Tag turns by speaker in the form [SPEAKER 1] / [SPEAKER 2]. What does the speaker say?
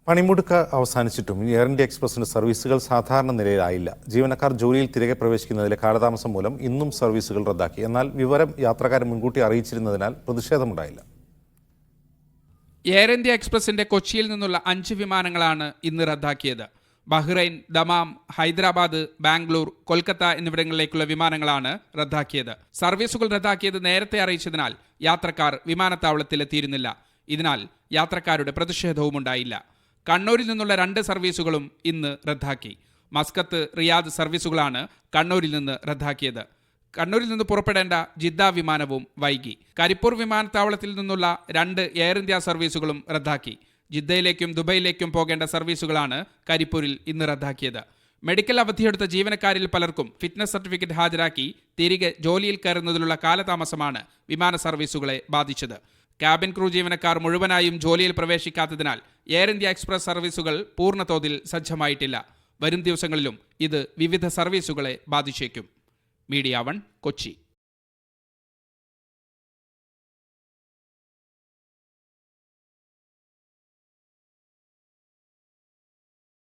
[SPEAKER 1] പണിമുടക്ക് അവസാനിച്ചിട്ടും air India എക്സ്പ്രസിന്റെ സർവീസുകൾ സാധാരണ നിലയിലായില്ല. ജീവനക്കാർ ജോലിയിൽ തിരികെ പ്രവേശിക്കുന്നതിലെ കാലതാമസം മൂലം ഇന്നും സർവീസുകൾ റദ്ദാക്കി. എന്നാൽ വിവരം യാത്രക്കാരെ മുൻകൂട്ടി അറിയിച്ചിരുന്നതിനാൽ പ്രതിഷേധമുണ്ടായില്ല.
[SPEAKER 2] എയർ ഇന്ത്യ എക്സ്പ്രസിന്റെ കൊച്ചിയിൽ നിന്നുള്ള 5 വിമാനങ്ങളാണ് ഇന്ന് റദ്ദാക്കിയത്. ബഹ്റൈൻ, ദമാം, ഹൈദരാബാദ്, ബാംഗ്ലൂർ, കൊൽക്കത്ത എന്നിവിടങ്ങളിലേക്കുള്ള വിമാനങ്ങളാണ് റദ്ദാക്കിയത്. സർവീസുകൾ റദ്ദാക്കിയത് നേരത്തെ അറിയിച്ചതിനാൽ യാത്രക്കാർ വിമാനത്താവളത്തിലെത്തിയിരുന്നില്ല. ഇതിനാൽ യാത്രക്കാരുടെ പ്രതിഷേധവും ഉണ്ടായില്ല. കണ്ണൂരിൽ നിന്നുള്ള 2 സർവീസുകളും ഇന്ന് റദ്ദാക്കി. മസ്കത്ത്, റിയാദ് സർവീസുകളാണ് കണ്ണൂരിൽ നിന്ന് റദ്ദാക്കിയത്. കണ്ണൂരിൽ നിന്ന് പുറപ്പെടേണ്ട ജിദ്ദ വിമാനവും വൈകി. കരിപ്പൂർ വിമാനത്താവളത്തിൽ നിന്നുള്ള 2 എയർ ഇന്ത്യ സർവീസുകളും റദ്ദാക്കി. ജിദ്ദയിലേക്കും ദുബൈയിലേക്കും പോകേണ്ട സർവീസുകളാണ് കരിപ്പൂരിൽ ഇന്ന് റദ്ദാക്കിയത്. മെഡിക്കൽ അവധിയെടുത്ത ജീവനക്കാരിൽ പലർക്കും ഫിറ്റ്നസ് സർട്ടിഫിക്കറ്റ് ഹാജരാക്കി തിരികെ ജോലിയിൽ കയറുന്നതിലുള്ള കാലതാമസമാണ് വിമാന സർവീസുകളെ ബാധിച്ചത്. ക്യാബിൻ ക്രൂ ജീവനക്കാർ മുഴുവനായും ജോലിയിൽ പ്രവേശിക്കാത്തതിനാൽ എയർ ഇന്ത്യ എക്സ്പ്രസ് സർവീസുകൾ പൂർണ്ണതോതിൽ സജ്ജമായിട്ടില്ല. വരും ദിവസങ്ങളിലും ഇത് വിവിധ സർവീസുകളെ ബാധിച്ചേക്കും. മീഡിയ 1 കൊച്ചി.